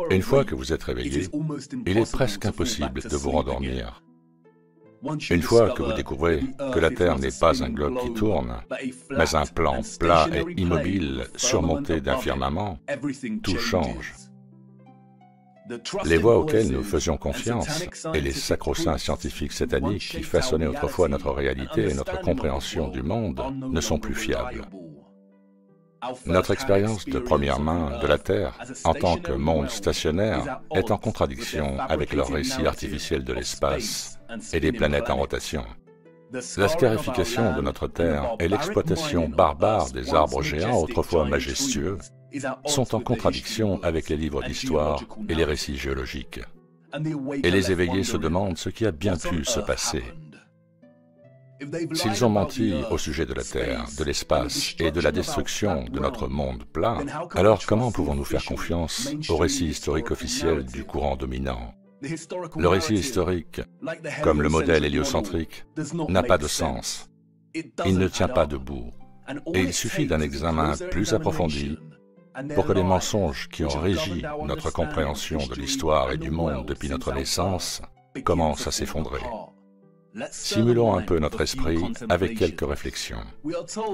Une fois que vous êtes réveillé, il est presque impossible de vous rendormir. Une fois que vous découvrez que la Terre n'est pas un globe qui tourne, mais un plan plat et immobile surmonté d'un firmament, tout change. Les voies auxquelles nous faisions confiance et les sacro-saints scientifiques sataniques qui façonnaient autrefois notre réalité et notre compréhension du monde ne sont plus fiables. Notre expérience de première main de la Terre, en tant que monde stationnaire, est en contradiction avec leur récit artificiel de l'espace et des planètes en rotation. La scarification de notre Terre et l'exploitation barbare des arbres géants autrefois majestueux sont en contradiction avec les livres d'histoire et les récits géologiques. Et les éveillés se demandent ce qui a bien pu se passer. S'ils ont menti au sujet de la Terre, de l'espace et de la destruction de notre monde plat, alors comment pouvons-nous faire confiance au récit historique officiel du courant dominant? Le récit historique, comme le modèle héliocentrique, n'a pas de sens. Il ne tient pas debout. Et il suffit d'un examen plus approfondi pour que les mensonges qui ont régi notre compréhension de l'histoire et du monde depuis notre naissance commencent à s'effondrer. Simulons un peu notre esprit avec quelques réflexions.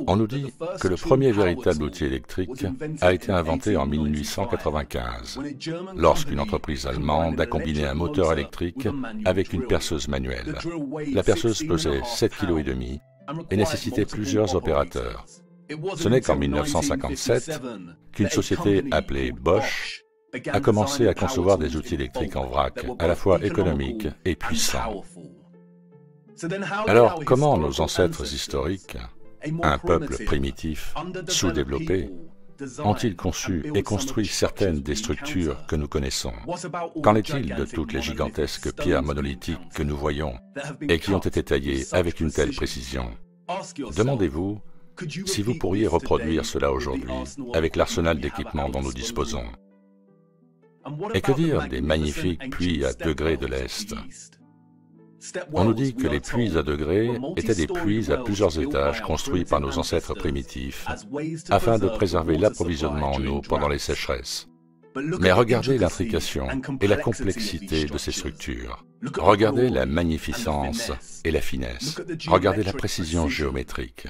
On nous dit que le premier véritable outil électrique a été inventé en 1895, lorsqu'une entreprise allemande a combiné un moteur électrique avec une perceuse manuelle. La perceuse pesait 7,5 kg et nécessitait plusieurs opérateurs. Ce n'est qu'en 1957 qu'une société appelée Bosch a commencé à concevoir des outils électriques en vrac, à la fois économiques et puissants. Alors, comment nos ancêtres historiques, un peuple primitif, sous-développé, ont-ils conçu et construit certaines des structures que nous connaissons? Qu'en est-il de toutes les gigantesques pierres monolithiques que nous voyons et qui ont été taillées avec une telle précision? Demandez-vous si vous pourriez reproduire cela aujourd'hui avec l'arsenal d'équipements dont nous disposons. Et que dire des magnifiques puits à degrés de l'Est? On nous dit que les puits à degrés étaient des puits à plusieurs étages construits par nos ancêtres primitifs afin de préserver l'approvisionnement en eau pendant les sécheresses. Mais regardez l'intrication et la complexité de ces structures. Regardez la magnificence et la finesse. Regardez la précision géométrique.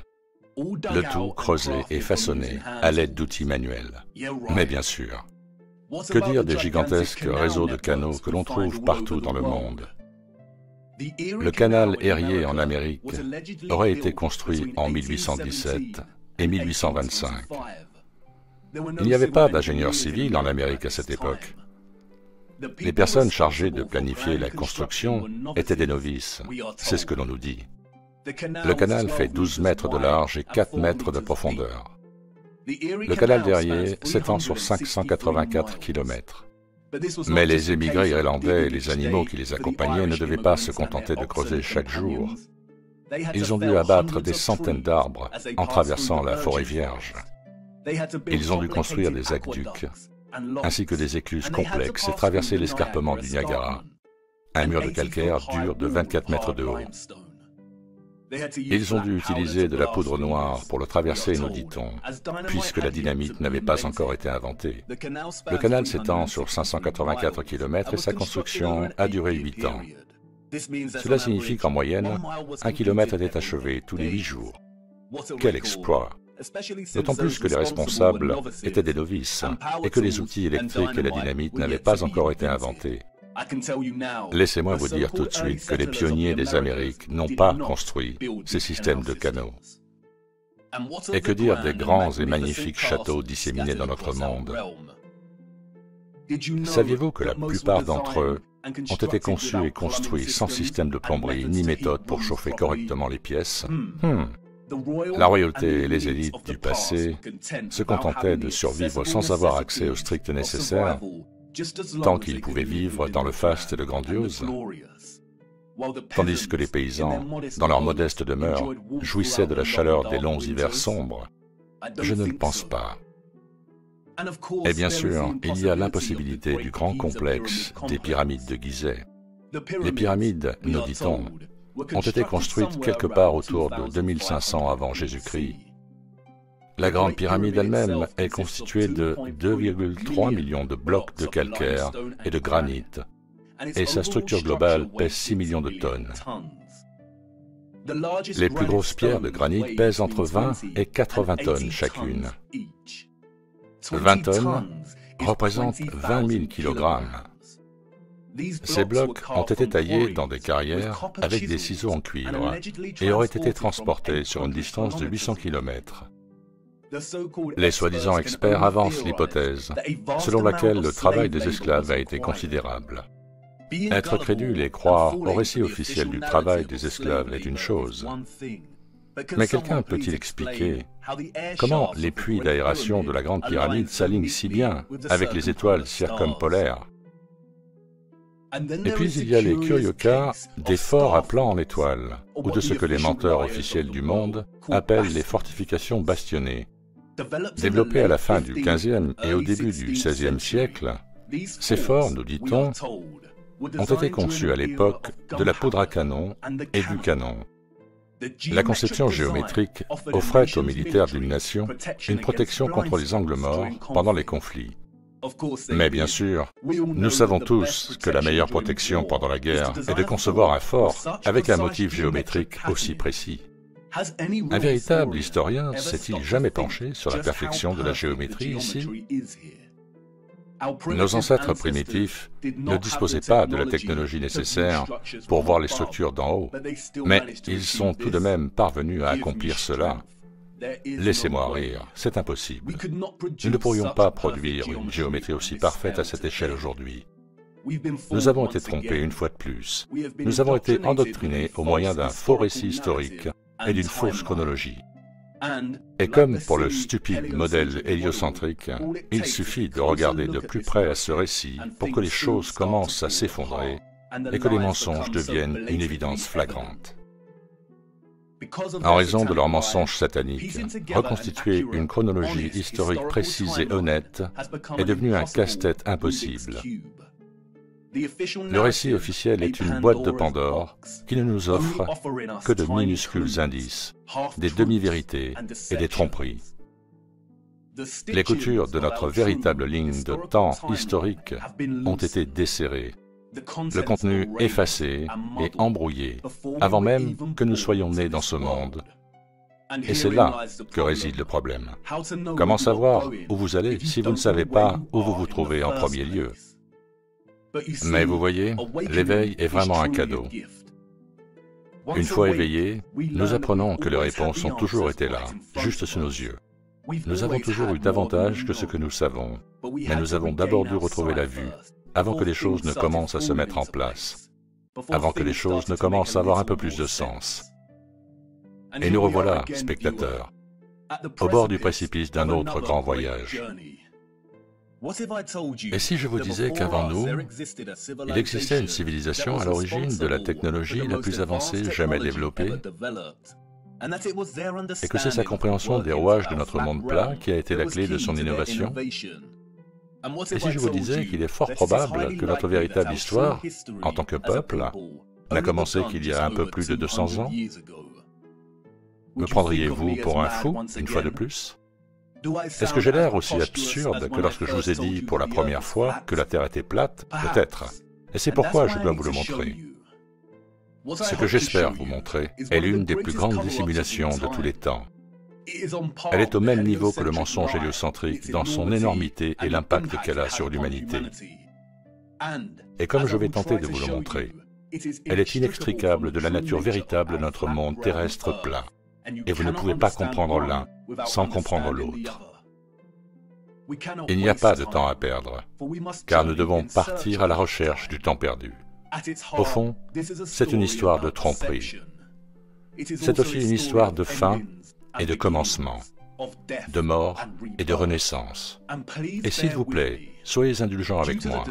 Le tout creusé et façonné à l'aide d'outils manuels. Mais bien sûr, que dire des gigantesques réseaux de canaux que l'on trouve partout dans le monde? Le canal Erie en Amérique aurait été construit en 1817 et 1825. Il n'y avait pas d'ingénieurs civils en Amérique à cette époque. Les personnes chargées de planifier la construction étaient des novices, c'est ce que l'on nous dit. Le canal fait 12 mètres de large et 4 mètres de profondeur. Le canal d'Erie s'étend sur 584 km. Mais les émigrés irlandais et les animaux qui les accompagnaient ne devaient pas se contenter de creuser chaque jour. Ils ont dû abattre des centaines d'arbres en traversant la forêt vierge. Ils ont dû construire des aqueducs, ainsi que des écluses complexes et traverser l'escarpement du Niagara, un mur de calcaire dur de 24 mètres de haut. Ils ont dû utiliser de la poudre noire pour le traverser, nous dit-on, puisque la dynamite n'avait pas encore été inventée. Le canal s'étend sur 584 km et sa construction a duré 8 ans. Cela signifie qu'en moyenne, 1 kilomètre était achevé tous les 8 jours. Quel exploit! D'autant plus que les responsables étaient des novices et que les outils électriques et la dynamite n'avaient pas encore été inventés. Laissez-moi vous dire tout de suite que les pionniers des Amériques n'ont pas construit ces systèmes de canaux. Et que dire des grands et magnifiques châteaux disséminés dans notre monde? Saviez-vous que la plupart d'entre eux ont été conçus et construits sans système de plomberie ni méthode pour chauffer correctement les pièces? La royauté et les élites du passé se contentaient de survivre sans avoir accès au strict nécessaire, tant qu'ils pouvaient vivre dans le faste et le grandiose, tandis que les paysans, dans leur modeste demeure, jouissaient de la chaleur des longs hivers sombres. Je ne le pense pas. Et bien sûr, il y a l'impossibilité du grand complexe des pyramides de Gizeh. Les pyramides, nous dit-on, ont été construites quelque part autour de 2500 avant Jésus-Christ. La Grande Pyramide elle-même est constituée de 2,3 millions de blocs de calcaire et de granit, et sa structure globale pèse 6 millions de tonnes. Les plus grosses pierres de granit pèsent entre 20 et 80 tonnes chacune. 20 tonnes représentent 20 000 kilogrammes. Ces blocs ont été taillés dans des carrières avec des ciseaux en cuivre et auraient été transportés sur une distance de 800 km. Les soi-disant experts avancent l'hypothèse selon laquelle le travail des esclaves a été considérable. Être crédule et croire au récit officiel du travail des esclaves est une chose. Mais quelqu'un peut-il expliquer comment les puits d'aération de la Grande Pyramide s'alignent si bien avec les étoiles circumpolaires? Et puis il y a les curieux cas des forts à plan en étoiles, ou de ce que les menteurs officiels du monde appellent les fortifications bastionnées. Développées à la fin du XVe et au début du XVIe siècle, ces forts, nous dit-on, ont été conçus à l'époque de la poudre à canon et du canon. La conception géométrique offrait aux militaires d'une nation une protection contre les angles morts pendant les conflits. Mais bien sûr, nous savons tous que la meilleure protection pendant la guerre est de concevoir un fort avec un motif géométrique aussi précis. Un véritable historien s'est-il jamais penché sur la perfection de la géométrie ici? Nos ancêtres primitifs ne disposaient pas de la technologie nécessaire pour voir les structures d'en haut, mais ils sont tout de même parvenus à accomplir cela. Laissez-moi rire, c'est impossible. Nous ne pourrions pas produire une géométrie aussi parfaite à cette échelle aujourd'hui. Nous avons été trompés une fois de plus. Nous avons été endoctrinés au moyen d'un faux récit historique et d'une fausse chronologie. Et comme pour le stupide modèle héliocentrique, il suffit de regarder de plus près à ce récit pour que les choses commencent à s'effondrer et que les mensonges deviennent une évidence flagrante. En raison de leurs mensonges sataniques, reconstituer une chronologie historique précise et honnête est devenu un casse-tête impossible. Le récit officiel est une boîte de Pandore qui ne nous offre que de minuscules indices, des demi-vérités et des tromperies. Les coutures de notre véritable ligne de temps historique ont été desserrées, le contenu effacé et embrouillé, avant même que nous soyons nés dans ce monde. Et c'est là que réside le problème. Comment savoir où vous allez si vous ne savez pas où vous vous trouvez en premier lieu? Mais vous voyez, l'éveil est vraiment un cadeau. Une fois éveillés, nous apprenons que les réponses ont toujours été là, juste sous nos yeux. Nous avons toujours eu davantage que ce que nous savons, mais nous avons d'abord dû retrouver la vue, avant que les choses ne commencent à se mettre en place, avant que les choses ne commencent à avoir un peu plus de sens. Et nous revoilà, spectateurs, au bord du précipice d'un autre grand voyage. Et si je vous disais qu'avant nous, il existait une civilisation à l'origine de la technologie la plus avancée jamais développée, et que c'est sa compréhension des rouages de notre monde plat qui a été la clé de son innovation? Et si je vous disais qu'il est fort probable que notre véritable histoire, en tant que peuple, n'a commencé qu'il y a un peu plus de 200 ans? Me prendriez-vous pour un fou, une fois de plus? Est-ce que j'ai l'air aussi absurde que lorsque je vous ai dit pour la première fois que la Terre était plate? Peut-être. Et c'est pourquoi je dois vous le montrer. Ce que j'espère vous montrer est l'une des plus grandes dissimulations de tous les temps. Elle est au même niveau que le mensonge héliocentrique dans son énormité et l'impact qu'elle a sur l'humanité. Et comme je vais tenter de vous le montrer, elle est inextricable de la nature véritable de notre monde terrestre plat. Et vous ne pouvez pas comprendre l'un sans comprendre l'autre. Il n'y a pas de temps à perdre, car nous devons partir à la recherche du temps perdu. Au fond, c'est une histoire de tromperie. C'est aussi une histoire de fin et de commencement, de mort et de renaissance. Et s'il vous plaît, soyez indulgents avec moi.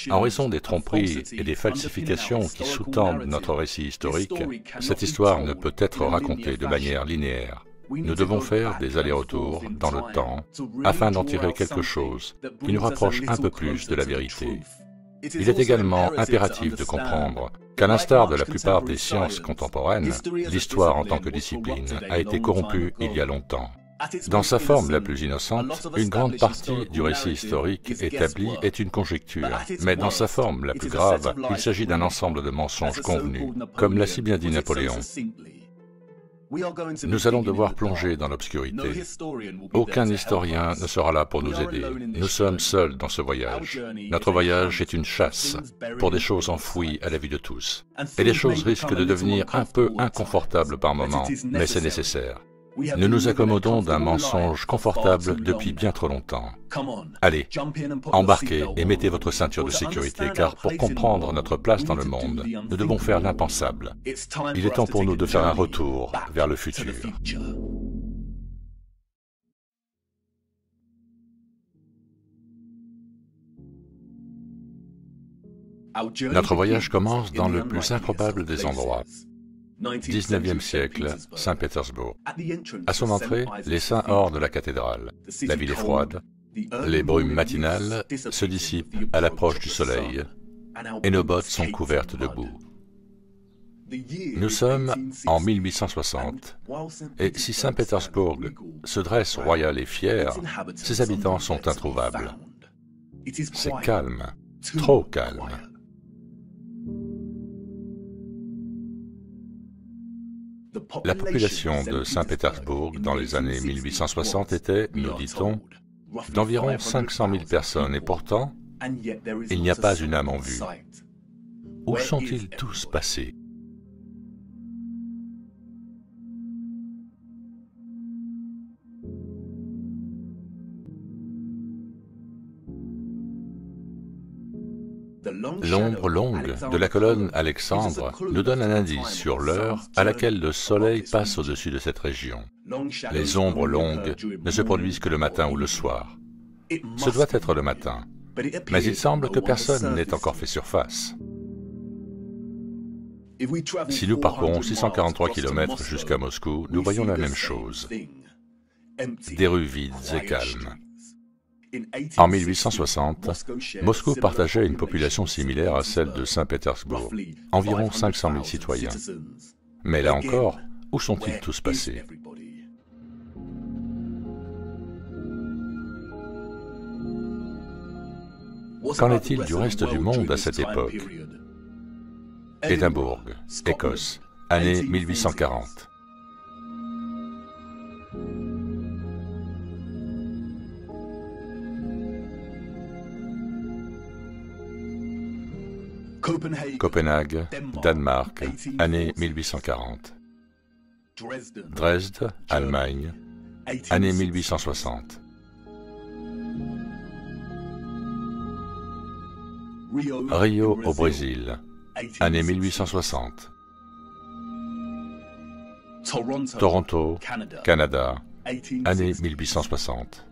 En raison des tromperies et des falsifications qui sous-tendent notre récit historique, cette histoire ne peut être racontée de manière linéaire. Nous devons faire des allers-retours dans le temps afin d'en tirer quelque chose qui nous rapproche un peu plus de la vérité. Il est également impératif de comprendre qu'à l'instar de la plupart des sciences contemporaines, l'histoire en tant que discipline a été corrompue il y a longtemps. Dans sa forme la plus innocente, une grande partie du récit historique établi est une conjecture, mais dans sa forme la plus grave, il s'agit d'un ensemble de mensonges convenus, comme l'a si bien dit Napoléon. Nous allons devoir plonger dans l'obscurité. Aucun historien ne sera là pour nous aider. Nous sommes seuls dans ce voyage. Notre voyage est une chasse pour des choses enfouies à la vue de tous. Et les choses risquent de devenir un peu inconfortables par moments, mais c'est nécessaire. Nous nous accommodons d'un mensonge confortable depuis bien trop longtemps. Allez, embarquez et mettez votre ceinture de sécurité, car pour comprendre notre place dans le monde, nous devons faire l'impensable. Il est temps pour nous de faire un retour vers le futur. Notre voyage commence dans le plus improbable des endroits. 19e siècle, Saint-Pétersbourg. À son entrée, les saints hors de la cathédrale. La ville est froide, les brumes matinales se dissipent à l'approche du soleil, et nos bottes sont couvertes de boue. Nous sommes en 1860, et si Saint-Pétersbourg se dresse royal et fier, ses habitants sont introuvables. C'est calme, trop calme. La population de Saint-Pétersbourg dans les années 1860 était, nous dit-on, d'environ 500 000 personnes, et pourtant, il n'y a pas une âme en vue. Où sont-ils tous passés? L'ombre longue de la colonne Alexandre nous donne un indice sur l'heure à laquelle le soleil passe au-dessus de cette région. Les ombres longues ne se produisent que le matin ou le soir. Ce doit être le matin, mais il semble que personne n'ait encore fait surface. Si nous parcourons 643 km jusqu'à Moscou, nous voyons la même chose. Des rues vides et calmes. En 1860, Moscou partageait une population similaire à celle de Saint-Pétersbourg, environ 500 000 citoyens. Mais là encore, où sont-ils tous passés? Qu'en est-il du reste du monde à cette époque? Édimbourg, Écosse, année 1840. Copenhague, Danemark, année 1840. Dresde, Allemagne, année 1860. Rio au Brésil, année 1860. Toronto, Canada, année 1860.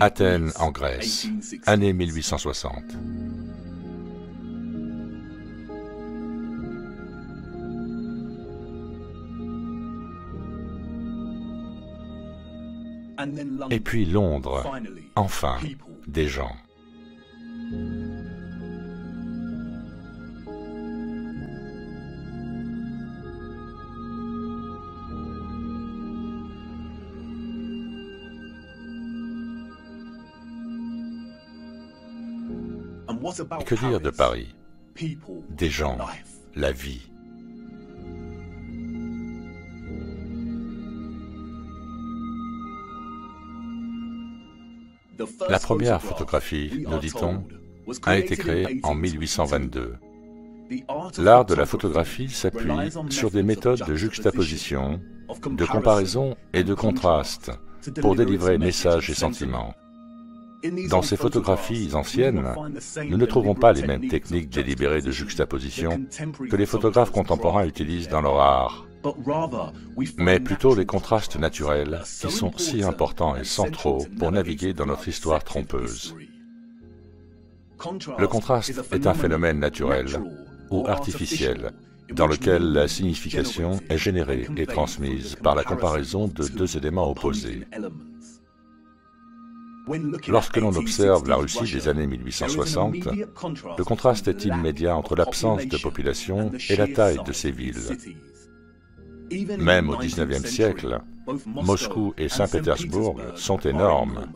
Athènes en Grèce, année 1860. Et puis Londres, enfin, des gens. Que dire de Paris? Des gens, la vie. La première photographie, nous dit-on, a été créée en 1822. L'art de la photographie s'appuie sur des méthodes de juxtaposition, de comparaison et de contraste pour délivrer messages et sentiments. Dans ces photographies anciennes, nous ne trouvons pas les mêmes techniques délibérées de juxtaposition que les photographes contemporains utilisent dans leur art, mais plutôt les contrastes naturels qui sont si importants et centraux pour naviguer dans notre histoire trompeuse. Le contraste est un phénomène naturel ou artificiel dans lequel la signification est générée et transmise par la comparaison de deux éléments opposés. Lorsque l'on observe la Russie des années 1860, le contraste est immédiat entre l'absence de population et la taille de ces villes. Même au XIXe siècle, Moscou et Saint-Pétersbourg sont énormes.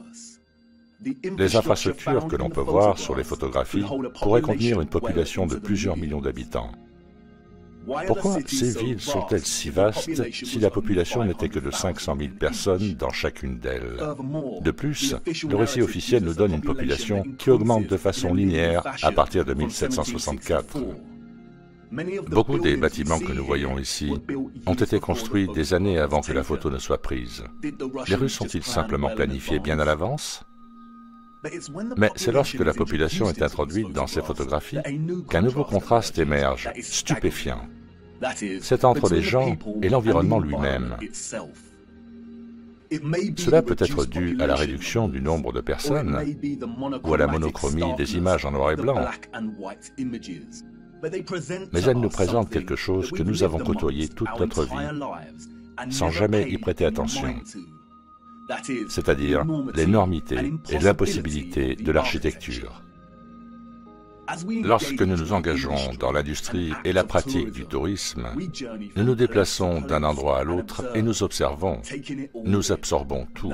Les infrastructures que l'on peut voir sur les photographies pourraient contenir une population de plusieurs millions d'habitants. Pourquoi ces villes sont-elles si vastes si la population n'était que de 500 000 personnes dans chacune d'elles? De plus, le récit officiel nous donne une population qui augmente de façon linéaire à partir de 1764. Beaucoup des bâtiments que nous voyons ici ont été construits des années avant que la photo ne soit prise. Les Russes ont-ils simplement planifié bien à l'avance? Mais c'est lorsque la population est introduite dans ces photographies qu'un nouveau contraste émerge, stupéfiant. C'est entre les gens et l'environnement lui-même. Cela peut être dû à la réduction du nombre de personnes ou à la monochromie des images en noir et blanc. Mais elles nous présentent quelque chose que nous avons côtoyé toute notre vie, sans jamais y prêter attention. C'est-à-dire l'énormité et l'impossibilité de l'architecture. Lorsque nous nous engageons dans l'industrie et la pratique du tourisme, nous nous déplaçons d'un endroit à l'autre et nous observons, nous absorbons tout,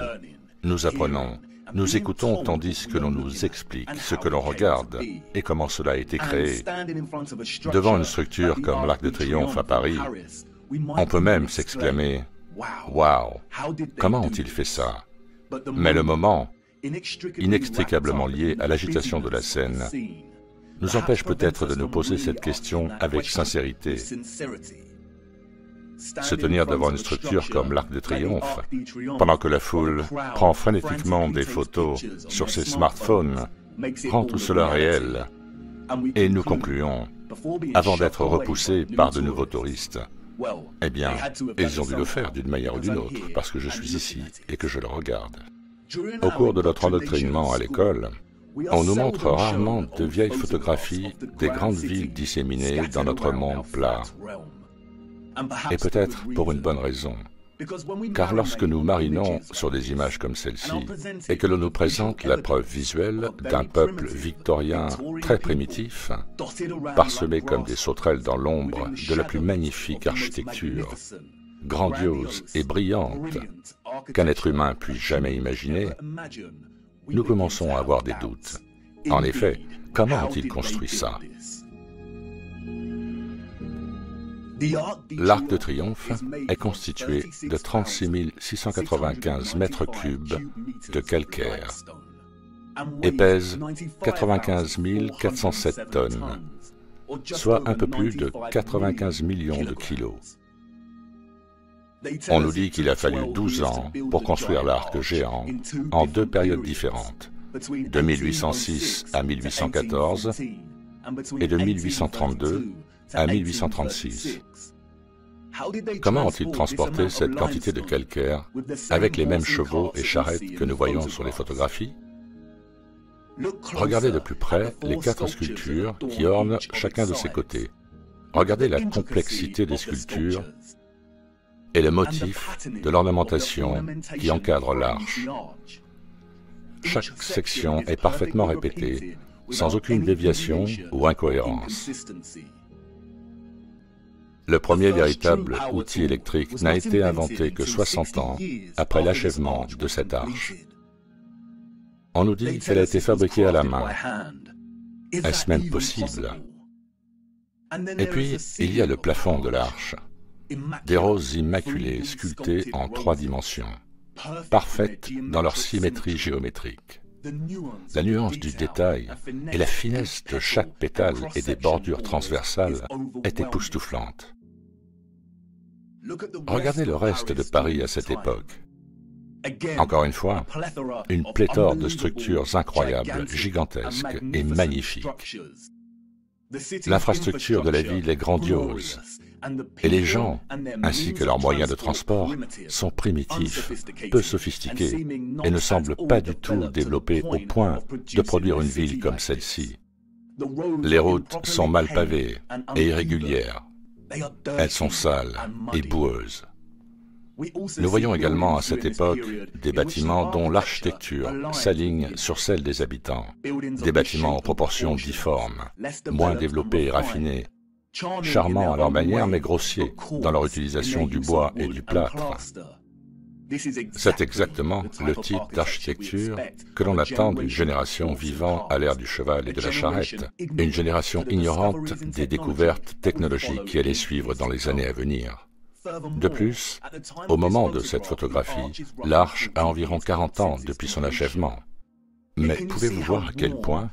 nous apprenons, nous écoutons tandis que l'on nous explique ce que l'on regarde et comment cela a été créé. Devant une structure comme l'Arc de Triomphe à Paris, on peut même s'exclamer « Waouh, comment ont-ils fait ça ?» Mais le moment, inextricablement lié à l'agitation de la scène, nous empêche peut-être de nous poser cette question avec sincérité. Se tenir devant une structure comme l'Arc de Triomphe, pendant que la foule prend frénétiquement des photos sur ses smartphones, rend tout cela réel, et nous concluons, avant d'être repoussés par de nouveaux touristes, eh bien, ils ont dû le faire d'une manière ou d'une autre, parce que je suis ici et que je le regarde. Au cours de notre endoctrinement à l'école, on nous montre rarement de vieilles photographies des grandes villes disséminées dans notre monde plat. Et peut-être pour une bonne raison. Car lorsque nous marinons sur des images comme celle-ci, et que l'on nous présente la preuve visuelle d'un peuple victorien très primitif, parsemé comme des sauterelles dans l'ombre de la plus magnifique architecture, grandiose et brillante qu'un être humain puisse jamais imaginer, nous commençons à avoir des doutes. En effet, comment ont-ils construit ça? L'Arc de Triomphe est constitué de 36 695 mètres cubes de calcaire et pèse 95 407 tonnes, soit un peu plus de 95 millions de kilos. On nous dit qu'il a fallu 12 ans pour construire l'arc géant en deux périodes différentes, de 1806 à 1814 et de 1832 à 1836. Comment ont-ils transporté cette quantité de calcaire avec les mêmes chevaux et charrettes que nous voyons sur les photographies? Regardez de plus près les 4 sculptures qui ornent chacun de ses côtés. Regardez la complexité des sculptures et le motif de l'ornementation qui encadre l'arche. Chaque section est parfaitement répétée, sans aucune déviation ou incohérence. Le premier véritable outil électrique n'a été inventé que 60 ans après l'achèvement de cette arche. On nous dit qu'elle a été fabriquée à la main. Est-ce même possible? Et puis, il y a le plafond de l'arche. Des roses immaculées sculptées en 3 dimensions, parfaites dans leur symétrie géométrique. La nuance du détail et la finesse de chaque pétale et des bordures transversales est époustouflante. Regardez le reste de Paris à cette époque. Encore une fois, une pléthore de structures incroyables, gigantesques et magnifiques. L'infrastructure de la ville est grandiose, et les gens, ainsi que leurs moyens de transport, sont primitifs, peu sophistiqués, et ne semblent pas du tout développés au point de produire une ville comme celle-ci. Les routes sont mal pavées et irrégulières. Elles sont sales et boueuses. Nous voyons également à cette époque des bâtiments dont l'architecture s'aligne sur celle des habitants, des bâtiments en proportions difformes, moins développés et raffinés, charmants à leur manière mais grossiers dans leur utilisation du bois et du plâtre. C'est exactement le type d'architecture que l'on attend d'une génération vivant à l'ère du cheval et de la charrette, une génération ignorante des découvertes technologiques qui allaient suivre dans les années à venir. De plus, au moment de cette photographie, l'arche a environ 40 ans depuis son achèvement. Mais pouvez-vous voir à quel point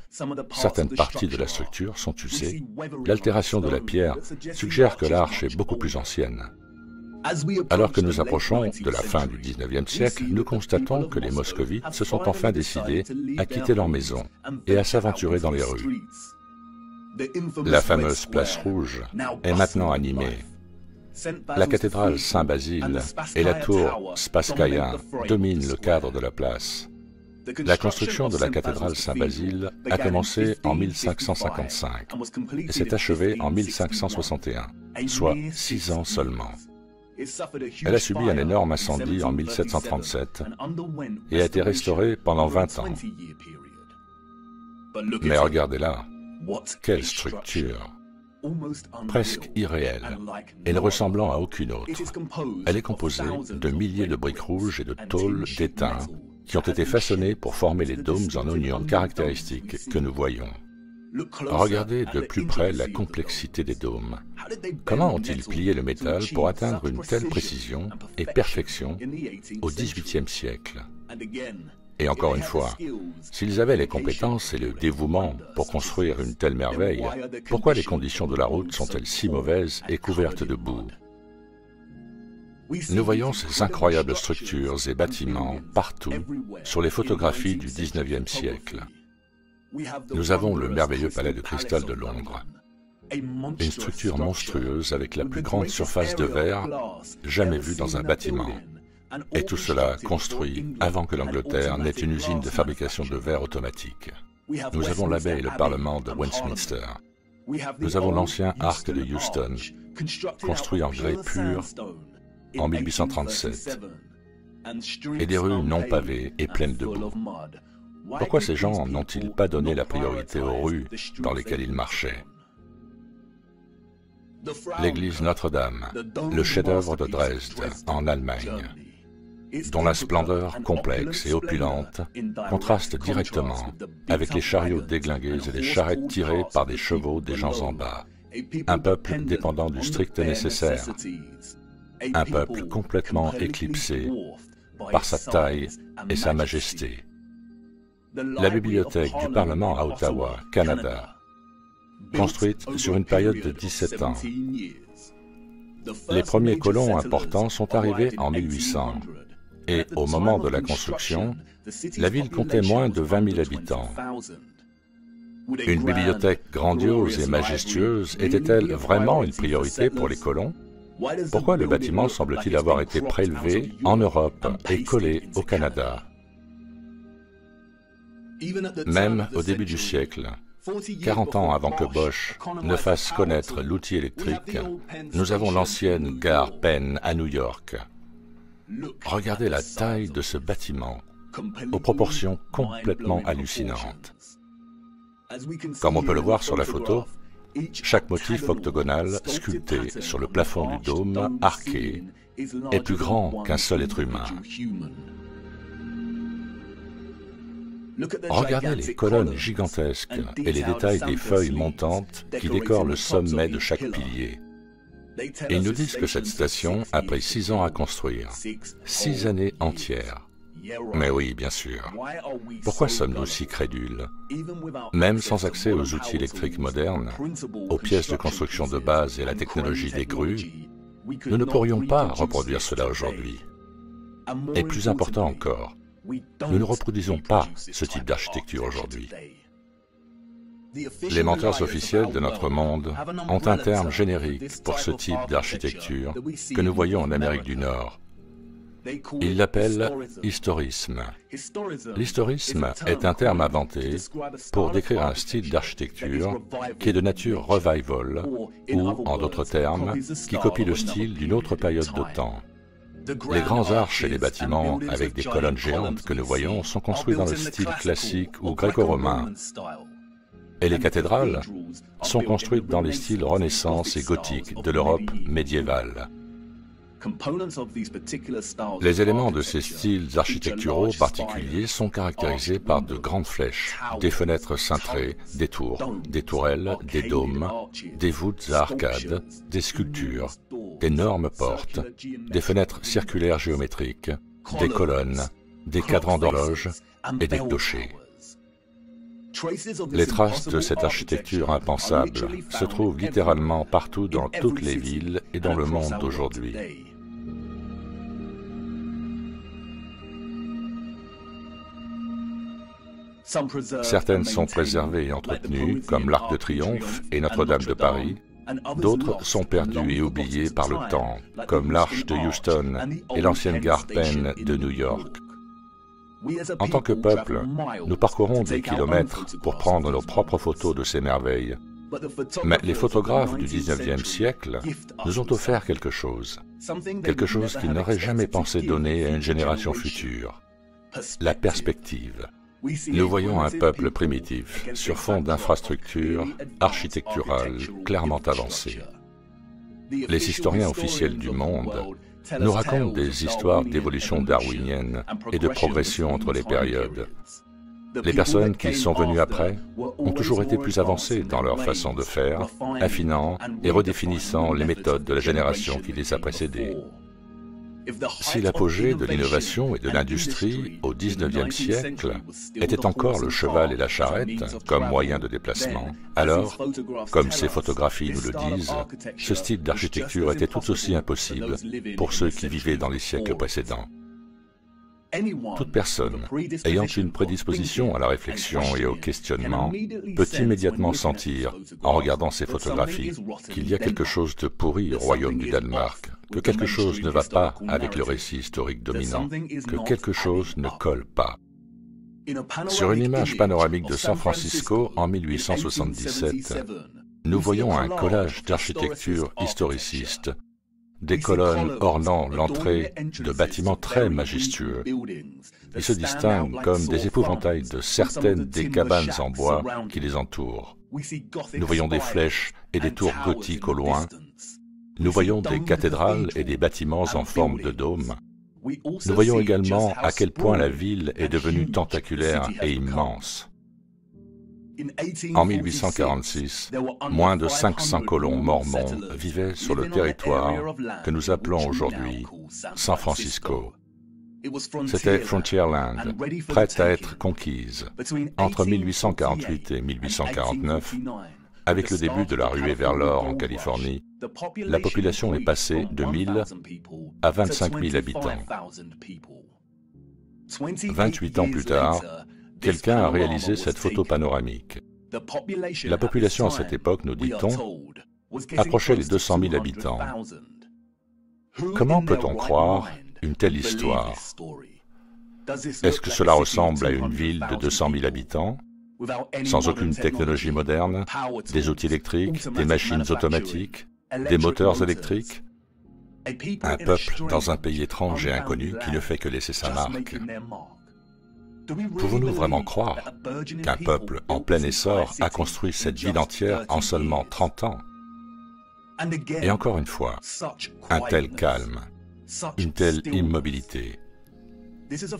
certaines parties de la structure sont usées? L'altération de la pierre suggère que l'arche est beaucoup plus ancienne. Alors que nous approchons de la fin du XIXe siècle, nous constatons que les moscovites se sont enfin décidés à quitter leur maison et à s'aventurer dans les rues. La fameuse place rouge est maintenant animée. La cathédrale Saint-Basile et la tour Spasskaya dominent le cadre de la place. La construction de la cathédrale Saint-Basile a commencé en 1555 et s'est achevée en 1561, soit 6 ans seulement. Elle a subi un énorme incendie en 1737 et a été restaurée pendant 20 ans. Mais regardez-la, quelle structure! Presque irréelle et ne ressemblant à aucune autre. Elle est composée de milliers de briques rouges et de tôles d'étain qui ont été façonnées pour former les dômes en oignon caractéristiques que nous voyons. Regardez de plus près la complexité des dômes. Comment ont-ils plié le métal pour atteindre une telle précision et perfection au XVIIIe siècle? Et encore une fois, s'ils avaient les compétences et le dévouement pour construire une telle merveille, pourquoi les conditions de la route sont-elles si mauvaises et couvertes de boue? Nous voyons ces incroyables structures et bâtiments partout sur les photographies du XIXe siècle. Nous avons le merveilleux palais de cristal de Londres, une structure monstrueuse avec la plus grande surface de verre jamais vue dans un bâtiment. Et tout cela construit avant que l'Angleterre n'ait une usine de fabrication de verre automatique. Nous avons l'abbé et le Parlement de Westminster. Nous avons l'ancien arc de Euston, construit en grès pur en 1837, et des rues non pavées et pleines de boue. Pourquoi ces gens n'ont-ils pas donné la priorité aux rues dans lesquelles ils marchaient? L'église Notre-Dame, le chef-d'œuvre de Dresde, en Allemagne, dont la splendeur complexe et opulente contraste directement avec les chariots déglingués et les charrettes tirées par des chevaux des gens en bas, un peuple dépendant du strict nécessaire, un peuple complètement éclipsé par sa taille et sa majesté. La bibliothèque du Parlement à Ottawa, Canada, construite sur une période de 17 ans. Les premiers colons importants sont arrivés en 1800. Et au moment de la construction, la ville comptait moins de 20 000 habitants. Une bibliothèque grandiose et majestueuse était-elle vraiment une priorité pour les colons? Pourquoi le bâtiment semble-t-il avoir été prélevé en Europe et collé au Canada? Même au début du siècle, 40 ans avant que Bosch ne fasse connaître l'outil électrique, nous avons l'ancienne gare Penn à New York. Regardez la taille de ce bâtiment, aux proportions complètement hallucinantes. Comme on peut le voir sur la photo, chaque motif octogonal sculpté sur le plafond du dôme arqué est plus grand qu'un seul être humain. Regardez les colonnes gigantesques et les détails des feuilles montantes qui décorent le sommet de chaque pilier. Et ils nous disent que cette station a pris 6 ans à construire, 6 années entières. Mais oui, bien sûr. Pourquoi sommes-nous si crédules? Même sans accès aux outils électriques modernes, aux pièces de construction de base et à la technologie des grues, nous ne pourrions pas reproduire cela aujourd'hui. Et plus important encore, nous ne reproduisons pas ce type d'architecture aujourd'hui. Les menteurs officiels de notre monde ont un terme générique pour ce type d'architecture que nous voyons en Amérique du Nord. Ils l'appellent historisme. L'historisme est un terme inventé pour décrire un style d'architecture qui est de nature revival, ou, en d'autres termes, qui copie le style d'une autre période de temps. Les grands arches et les bâtiments avec des colonnes géantes que nous voyons sont construits dans le style classique ou gréco-romain. Et les cathédrales sont construites dans les styles Renaissance et gothique de l'Europe médiévale. Les éléments de ces styles architecturaux particuliers sont caractérisés par de grandes flèches, des fenêtres cintrées, des tours, des tourelles, des dômes, des voûtes à arcades, des sculptures, d'énormes portes, des fenêtres circulaires géométriques, des colonnes, des cadrans d'horloge et des clochers. Les traces de cette architecture impensable se trouvent littéralement partout dans toutes les villes et dans le monde d'aujourd'hui. Certaines sont préservées et entretenues, comme l'Arc de Triomphe et Notre-Dame de Paris. D'autres sont perdues et oubliées par le temps, comme l'Arche de Houston et l'ancienne gare Penn de New York. En tant que peuple, nous parcourons des kilomètres pour prendre nos propres photos de ces merveilles. Mais les photographes du XIXe siècle nous ont offert quelque chose qu'ils n'auraient jamais pensé donner à une génération future: la perspective. Nous voyons un peuple primitif sur fond d'infrastructures architecturales clairement avancées. Les historiens officiels du monde nous racontent des histoires d'évolution darwinienne et de progression entre les périodes. Les personnes qui sont venues après ont toujours été plus avancées dans leur façon de faire, affinant et redéfinissant les méthodes de la génération qui les a précédées. Si l'apogée de l'innovation et de l'industrie au XIXe siècle était encore le cheval et la charrette comme moyen de déplacement, alors, comme ces photographies nous le disent, ce style d'architecture était tout aussi impossible pour ceux qui vivaient dans les siècles précédents. Toute personne ayant une prédisposition à la réflexion et au questionnement peut immédiatement sentir, en regardant ces photographies, qu'il y a quelque chose de pourri au royaume du Danemark, que quelque chose ne va pas avec le récit historique dominant, que quelque chose ne colle pas. Sur une image panoramique de San Francisco en 1877, nous voyons un collage d'architecture historiciste, des colonnes ornant l'entrée de bâtiments très majestueux. Ils se distinguent comme des épouvantails de certaines des cabanes en bois qui les entourent. Nous voyons des flèches et des tours gothiques au loin. Nous voyons des cathédrales et des bâtiments en forme de dôme. Nous voyons également à quel point la ville est devenue tentaculaire et immense. En 1846, moins de 500 colons mormons vivaient sur le territoire que nous appelons aujourd'hui San Francisco. C'était Frontierland, prête à être conquise. Entre 1848 et 1849, avec le début de la ruée vers l'or en Californie, la population est passée de 1000 à 25 000 habitants. 28 ans plus tard, quelqu'un a réalisé cette photo panoramique. La population à cette époque, nous dit-on, approchait les 200 000 habitants. Comment peut-on croire une telle histoire? Est-ce que cela ressemble à une ville de 200 000 habitants, sans aucune technologie moderne, des outils électriques, des machines automatiques, des moteurs électriques? Un peuple dans un pays étrange et inconnu qui ne fait que laisser sa marque. Pouvons-nous vraiment croire qu'un peuple en plein essor a construit cette ville entière en seulement 30 ans? Et encore une fois, un tel calme, une telle immobilité.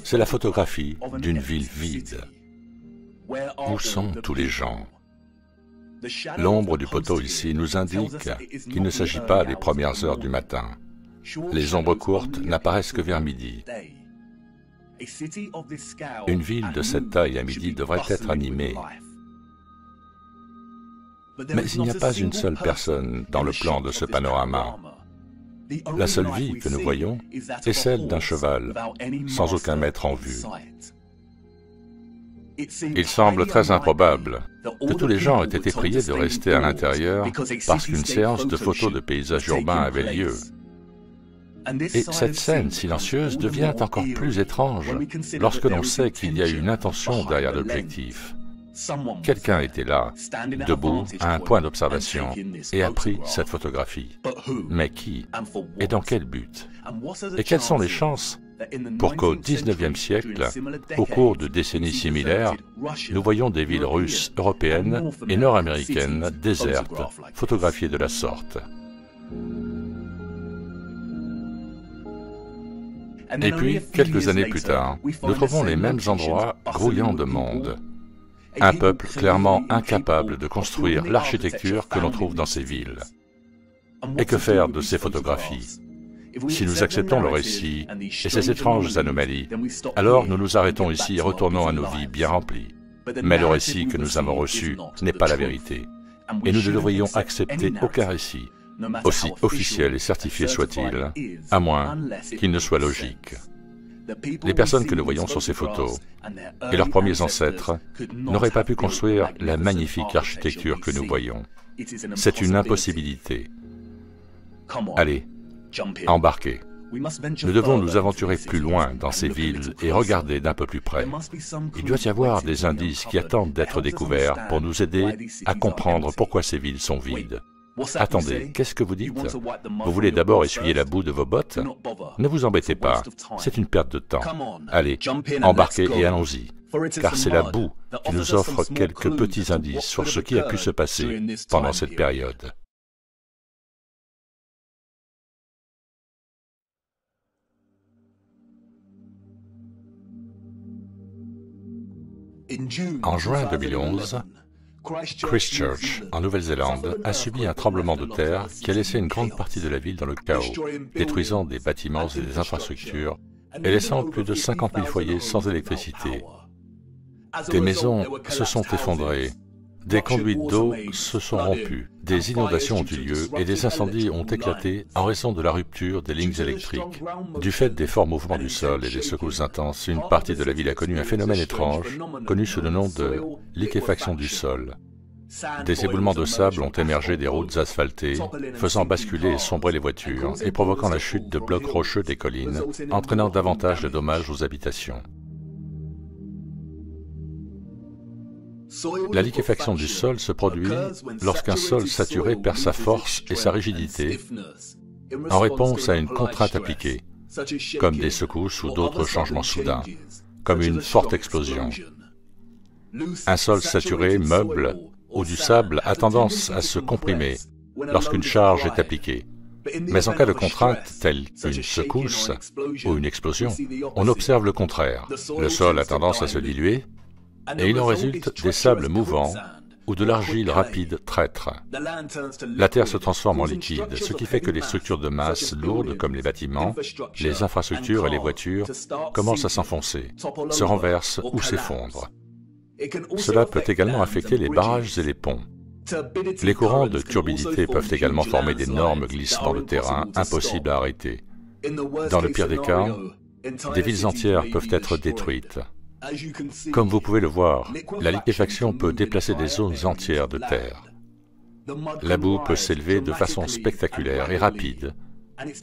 C'est la photographie d'une ville vide. Où sont tous les gens? L'ombre du poteau ici nous indique qu'il ne s'agit pas des premières heures du matin. Les ombres courtes n'apparaissent que vers midi. Une ville de cette taille à midi devrait être animée. Mais il n'y a pas une seule personne dans le plan de ce panorama. La seule vie que nous voyons est celle d'un cheval, sans aucun maître en vue. Il semble très improbable que tous les gens aient été priés de rester à l'intérieur parce qu'une séance de photos de paysages urbains avait lieu. Et cette scène silencieuse devient encore plus étrange lorsque l'on sait qu'il y a une intention derrière l'objectif. Quelqu'un était là, debout, à un point d'observation, et a pris cette photographie. Mais qui? Et dans quel but? Et quelles sont les chances pour qu'au XIXe siècle, au cours de décennies similaires, nous voyons des villes russes, européennes et nord-américaines désertes, photographiées de la sorte? Et puis, quelques années plus tard, nous trouvons les mêmes endroits grouillants de monde. Un peuple clairement incapable de construire l'architecture que l'on trouve dans ces villes. Et que faire de ces photographies? Si nous acceptons le récit et ces étranges anomalies, alors nous nous arrêtons ici et retournons à nos vies bien remplies. Mais le récit que nous avons reçu n'est pas la vérité. Et nous ne devrions accepter aucun récit, aussi officiel et certifié soit-il, à moins qu'il ne soit logique. Les personnes que nous voyons sur ces photos et leurs premiers ancêtres n'auraient pas pu construire la magnifique architecture que nous voyons. C'est une impossibilité. Allez, embarquez. Nous devons nous aventurer plus loin dans ces villes et regarder d'un peu plus près. Il doit y avoir des indices qui attendent d'être découverts pour nous aider à comprendre pourquoi ces villes sont vides. Attendez, qu'est-ce que vous dites? Vous voulez d'abord essuyer la boue de vos bottes? Ne vous embêtez pas, c'est une perte de temps. Allez, embarquez et allons-y, car c'est la boue qui nous offre quelques petits indices sur ce qui a pu se passer pendant cette période. En juin 2011, Christchurch, en Nouvelle-Zélande, a subi un tremblement de terre qui a laissé une grande partie de la ville dans le chaos, détruisant des bâtiments et des infrastructures et laissant plus de 50 000 foyers sans électricité. Des maisons se sont effondrées, des conduites d'eau se sont rompues, des inondations ont eu lieu et des incendies ont éclaté en raison de la rupture des lignes électriques. Du fait des forts mouvements du sol et des secousses intenses, une partie de la ville a connu un phénomène étrange, connu sous le nom de liquéfaction du sol. Des éboulements de sable ont émergé des routes asphaltées, faisant basculer et sombrer les voitures et provoquant la chute de blocs rocheux des collines, entraînant davantage de dommages aux habitations. La liquéfaction du sol se produit lorsqu'un sol saturé perd sa force et sa rigidité en réponse à une contrainte appliquée, comme des secousses ou d'autres changements soudains, comme une forte explosion. Un sol saturé, meuble ou du sable a tendance à se comprimer lorsqu'une charge est appliquée. Mais en cas de contrainte telle qu'une secousse ou une explosion, on observe le contraire. Le sol a tendance à se diluer et il en résulte des sables mouvants ou de l'argile rapide traître. La terre se transforme en liquide, ce qui fait que les structures de masse lourdes comme les bâtiments, les infrastructures et les voitures commencent à s'enfoncer, se renversent ou s'effondrent. Cela peut également affecter les barrages et les ponts. Les courants de turbidité peuvent également former d'énormes glissements de terrain impossibles à arrêter. Dans le pire des cas, des villes entières peuvent être détruites. Comme vous pouvez le voir, la liquéfaction peut déplacer des zones entières de terre. La boue peut s'élever de façon spectaculaire et rapide,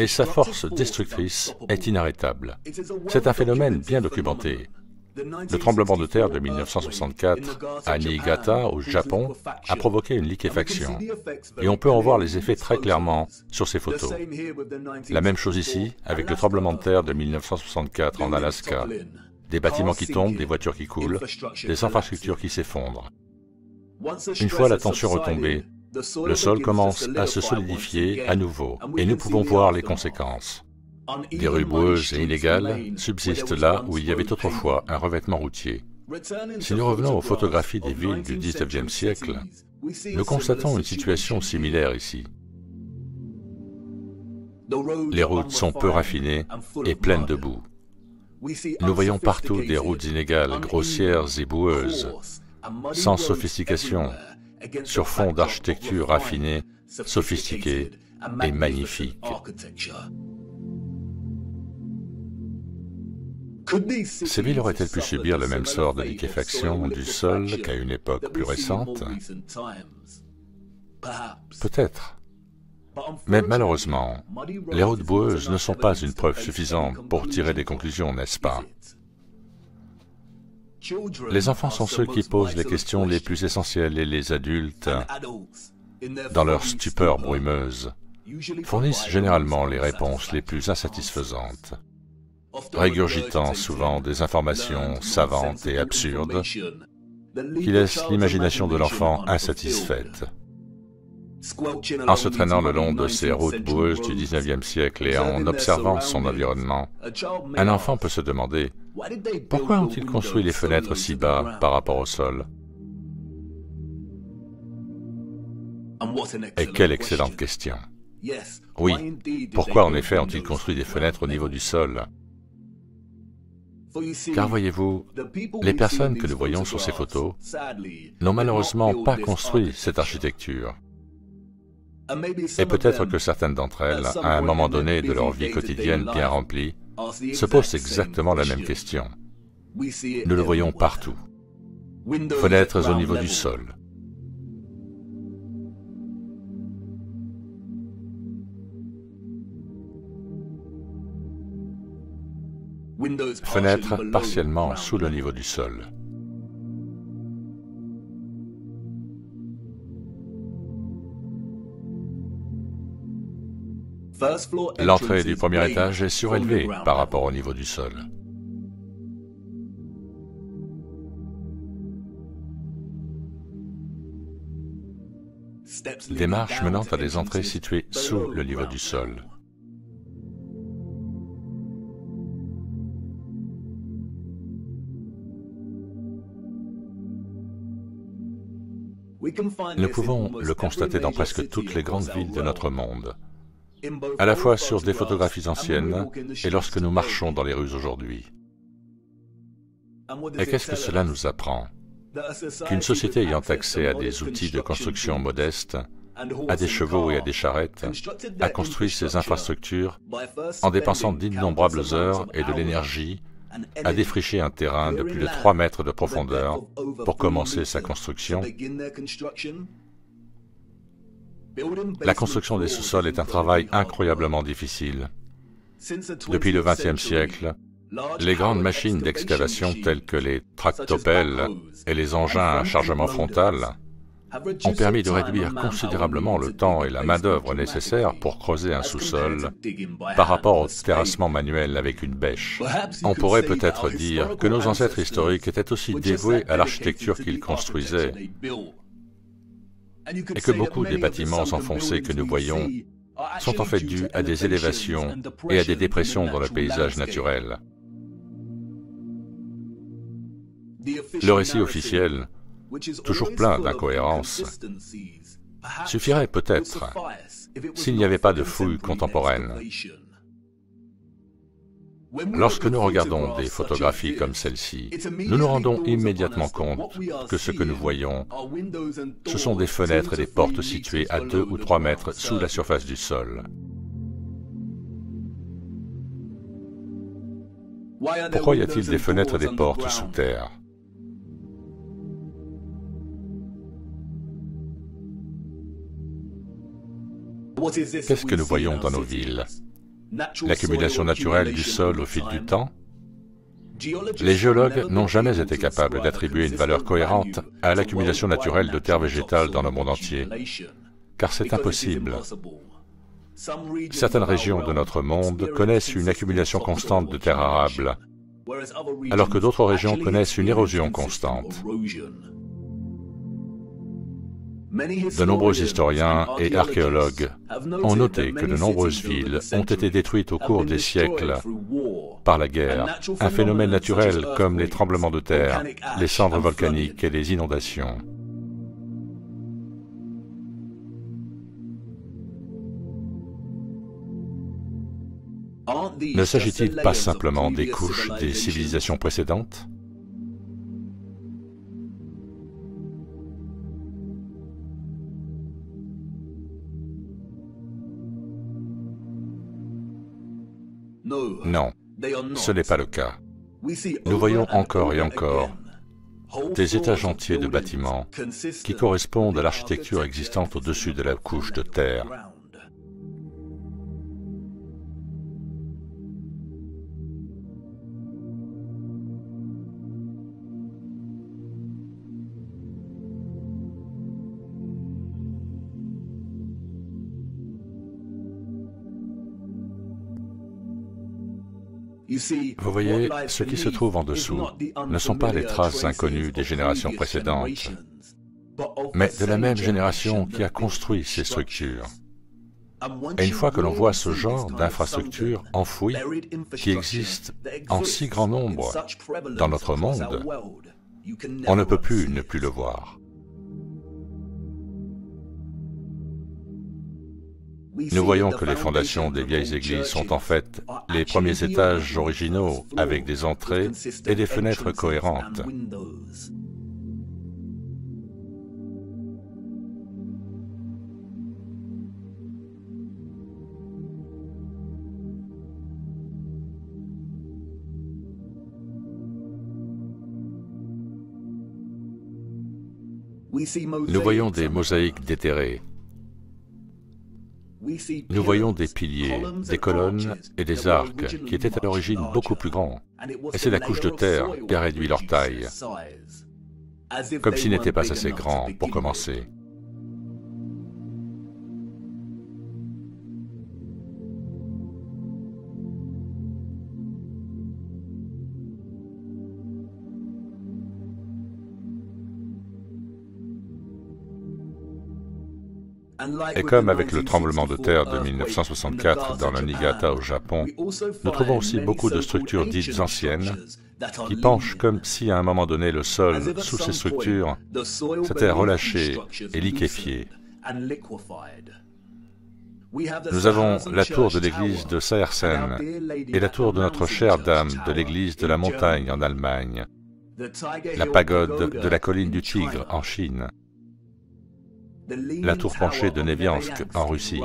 et sa force destructrice est inarrêtable. C'est un phénomène bien documenté. Le tremblement de terre de 1964 à Niigata, au Japon, a provoqué une liquéfaction, et on peut en voir les effets très clairement sur ces photos. La même chose ici, avec le tremblement de terre de 1964 en Alaska. Des bâtiments qui tombent, des voitures qui coulent, des infrastructures qui s'effondrent. Une fois la tension retombée, le sol commence à se solidifier à nouveau, et nous pouvons voir les conséquences. Des rues boueuses et inégales subsistent là où il y avait autrefois un revêtement routier. Si nous revenons aux photographies des villes du XIXe siècle, nous constatons une situation similaire ici. Les routes sont peu raffinées et pleines de boue. Nous voyons partout des routes inégales, grossières et boueuses, sans sophistication, sur fond d'architecture raffinée, sophistiquée et magnifique. Ces villes auraient-elles pu subir le même sort de liquéfaction du sol qu'à une époque plus récente? Peut-être. Mais malheureusement, les routes boueuses ne sont pas une preuve suffisante pour tirer des conclusions, n'est-ce pas? Les enfants sont ceux qui posent les questions les plus essentielles et les adultes, dans leur stupeur brumeuse, fournissent généralement les réponses les plus insatisfaisantes, régurgitant souvent des informations savantes et absurdes qui laissent l'imagination de l'enfant insatisfaite. En se traînant le long de ces routes boueuses du XIXe siècle et en observant son environnement, un enfant peut se demander « Pourquoi ont-ils construit les fenêtres si bas par rapport au sol ?» Et quelle excellente question! Oui, pourquoi en effet ont-ils construit des fenêtres au niveau du sol? Car voyez-vous, les personnes que nous voyons sur ces photos n'ont malheureusement pas construit cette architecture. Et peut-être que certaines d'entre elles, à un moment donné de leur vie quotidienne bien remplie, se posent exactement la même question. Nous le voyons partout. Fenêtres au niveau du sol. Fenêtres partiellement sous le niveau du sol. L'entrée du premier étage est surélevée par rapport au niveau du sol. Des marches menant à des entrées situées sous le niveau du sol. Nous pouvons le constater dans presque toutes les grandes villes de notre monde, à la fois sur des photographies anciennes et lorsque nous marchons dans les rues aujourd'hui. Et qu'est-ce que cela nous apprend? Qu'une société ayant accès à des outils de construction modestes, à des chevaux et à des charrettes, a construit ces infrastructures en dépensant d'innombrables heures et de l'énergie à défricher un terrain de plus de 3 mètres de profondeur pour commencer sa construction. La construction des sous-sols est un travail incroyablement difficile. Depuis le XXe siècle, les grandes machines d'excavation telles que les tractopelles et les engins à chargement frontal ont permis de réduire considérablement le temps et la main-d'œuvre nécessaires pour creuser un sous-sol par rapport au terrassement manuel avec une bêche. On pourrait peut-être dire que nos ancêtres historiques étaient aussi dévoués à l'architecture qu'ils construisaient et que beaucoup des bâtiments enfoncés que nous voyons sont en fait dus à des élévations et à des dépressions dans le paysage naturel. Le récit officiel, toujours plein d'incohérences, suffirait peut-être s'il n'y avait pas de fouilles contemporaines. Lorsque nous regardons des photographies comme celle-ci, nous nous rendons immédiatement compte que ce que nous voyons, ce sont des fenêtres et des portes situées à 2 ou 3 mètres sous la surface du sol. Pourquoi y a-t-il des fenêtres et des portes sous terre? Qu'est-ce que nous voyons dans nos villes? L'accumulation naturelle du sol au fil du temps? Les géologues n'ont jamais été capables d'attribuer une valeur cohérente à l'accumulation naturelle de terre végétale dans le monde entier, car c'est impossible. Certaines régions de notre monde connaissent une accumulation constante de terres arables, alors que d'autres régions connaissent une érosion constante. De nombreux historiens et archéologues ont noté que de nombreuses villes ont été détruites au cours des siècles par la guerre, un phénomène naturel comme les tremblements de terre, les cendres volcaniques et les inondations. Ne s'agit-il pas simplement des couches des civilisations précédentes? Non, ce n'est pas le cas. Nous voyons encore et encore des étages entiers de bâtiments qui correspondent à l'architecture existante au-dessus de la couche de terre. Vous voyez, ce qui se trouve en dessous ne sont pas les traces inconnues des générations précédentes, mais de la même génération qui a construit ces structures. Et une fois que l'on voit ce genre d'infrastructures enfouies, qui existent en si grand nombre dans notre monde, on ne peut plus ne plus le voir. Nous voyons que les fondations des vieilles églises sont en fait les premiers étages originaux avec des entrées et des fenêtres cohérentes. Nous voyons des mosaïques déterrées. Nous voyons des piliers, des colonnes et des arcs qui étaient à l'origine beaucoup plus grands. Et c'est la couche de terre qui a réduit leur taille, comme s'ils n'étaient pas assez grands pour commencer. Et comme avec le tremblement de terre de 1964 dans le Niigata au Japon, nous trouvons aussi beaucoup de structures dites anciennes qui penchent comme si à un moment donné le sol sous ces structures s'était relâché et liquéfié. Nous avons la tour de l'église de Seiersen et la tour de notre chère dame de l'église de la montagne en Allemagne, la pagode de la colline du Tigre en Chine, la tour penchée de Neviansk en Russie,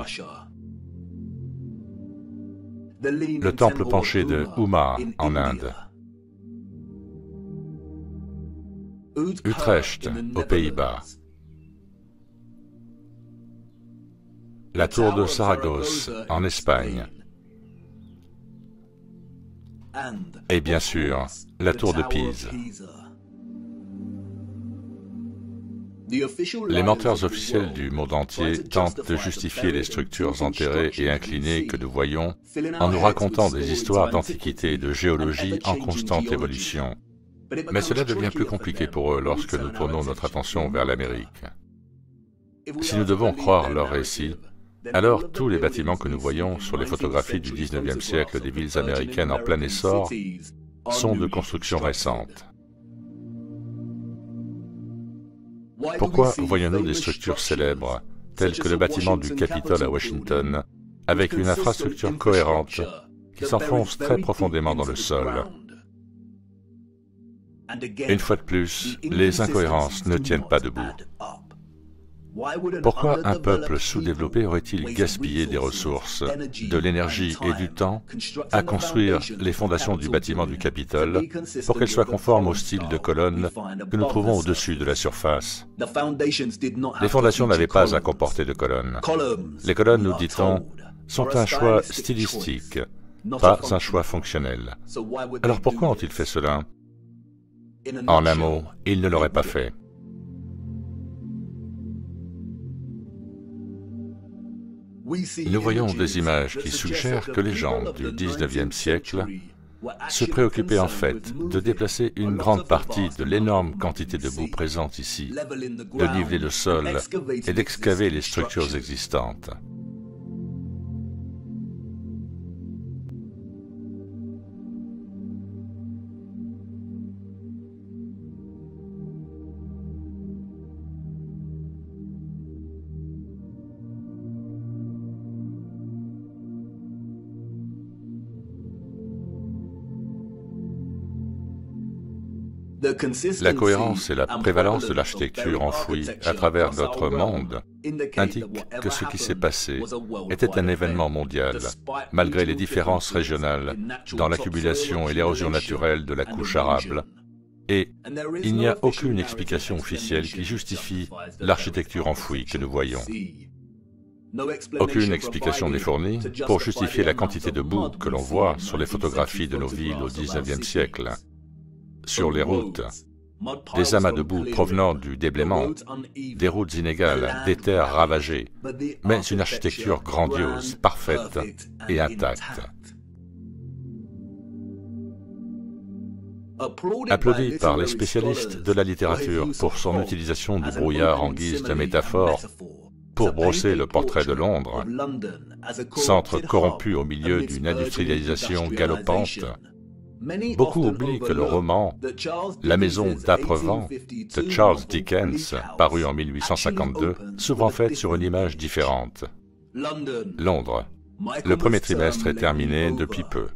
le temple penché de Umma en Inde, Utrecht aux Pays-Bas, la tour de Saragosse en Espagne, et bien sûr, la tour de Pise. Les menteurs officiels du monde entier tentent de justifier les structures enterrées et inclinées que nous voyons en nous racontant des histoires d'antiquité et de géologie en constante évolution. Mais cela devient plus compliqué pour eux lorsque nous tournons notre attention vers l'Amérique. Si nous devons croire leurs récits, alors tous les bâtiments que nous voyons sur les photographies du 19e siècle des villes américaines en plein essor sont de construction récente. Pourquoi voyons-nous des structures célèbres, telles que le bâtiment du Capitole à Washington, avec une infrastructure cohérente qui s'enfonce très profondément dans le sol? Une fois de plus, les incohérences ne tiennent pas debout. Pourquoi un peuple sous-développé aurait-il gaspillé des ressources, de l'énergie et du temps à construire les fondations du bâtiment du Capitole pour qu'elles soient conformes au style de colonnes que nous trouvons au-dessus de la surface? Les fondations n'avaient pas à comporter de colonnes. Les colonnes, nous dit-on, sont un choix stylistique, pas un choix fonctionnel. Alors pourquoi ont-ils fait cela? En un mot, ils ne l'auraient pas fait. Nous voyons des images qui suggèrent que les gens du 19e siècle se préoccupaient en fait de déplacer une grande partie de l'énorme quantité de boue présente ici, de niveler le sol et d'excaver les structures existantes. La cohérence et la prévalence de l'architecture enfouie à travers notre monde indiquent que ce qui s'est passé était un événement mondial, malgré les différences régionales dans l'accumulation et l'érosion naturelle de la couche arable. Et il n'y a aucune explication officielle qui justifie l'architecture enfouie que nous voyons. Aucune explication n'est fournie pour justifier la quantité de boue que l'on voit sur les photographies de nos villes au XIXe siècle. Sur les routes, des amas de boue provenant du déblaiement, des routes inégales, des terres ravagées, mais une architecture grandiose, parfaite et intacte. Applaudi par les spécialistes de la littérature pour son utilisation du brouillard en guise de métaphore pour brosser le portrait de Londres, centre corrompu au milieu d'une industrialisation galopante, beaucoup oublient que le roman « La maison d'âpres vents » de Charles Dickens, paru en 1852, s'ouvre en fait sur une image différente. Londres. Le premier trimestre est terminé depuis peu,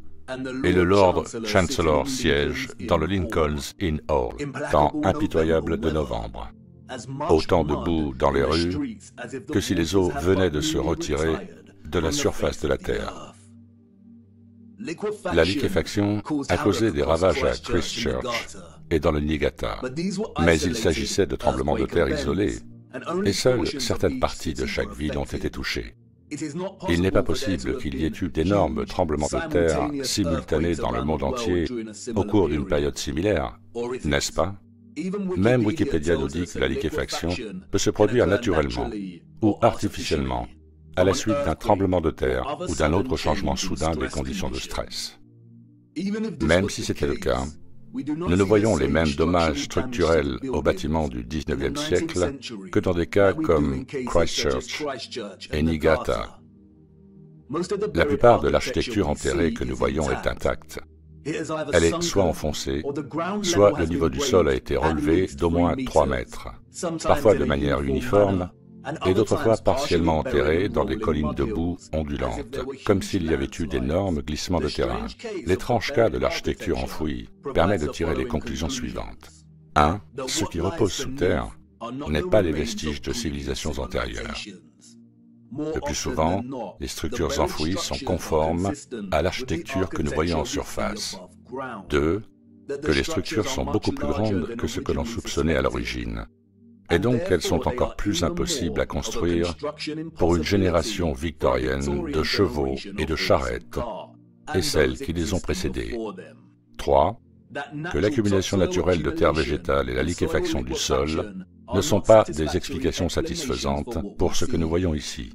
et le Lord Chancellor siège dans le Lincoln's Inn Hall, temps impitoyable de novembre. Autant de boue dans les rues que si les eaux venaient de se retirer de la surface de la Terre. La liquéfaction a causé des ravages à Christchurch et dans le Niigata, mais il s'agissait de tremblements de terre isolés, et seules certaines parties de chaque ville ont été touchées. Il n'est pas possible qu'il y ait eu d'énormes tremblements de terre simultanés dans le monde entier au cours d'une période similaire, n'est-ce pas? Même Wikipédia nous dit que la liquéfaction peut se produire naturellement ou artificiellement, à la suite d'un tremblement de terre ou d'un autre changement soudain des conditions de stress. Même si c'était le cas, nous ne voyons les mêmes dommages structurels aux bâtiments du XIXe siècle que dans des cas comme Christchurch et Niigata. La plupart de l'architecture enterrée que nous voyons est intacte. Elle est soit enfoncée, soit le niveau du sol a été relevé d'au moins 3 mètres, parfois de manière uniforme, et d'autres fois partiellement enterrés dans des collines de boue ondulantes, comme s'il y avait eu d'énormes glissements de terrain. L'étrange cas de l'architecture enfouie permet de tirer les conclusions suivantes. 1. Ce qui repose sous terre n'est pas les vestiges de civilisations antérieures. Le plus souvent, les structures enfouies sont conformes à l'architecture que nous voyons en surface. 2. Que les structures sont beaucoup plus grandes que ce que l'on soupçonnait à l'origine. Et donc elles sont encore plus impossibles à construire pour une génération victorienne de chevaux et de charrettes et celles qui les ont précédées. 3. Que l'accumulation naturelle de terre végétale et la liquéfaction du sol ne sont pas des explications satisfaisantes pour ce que nous voyons ici.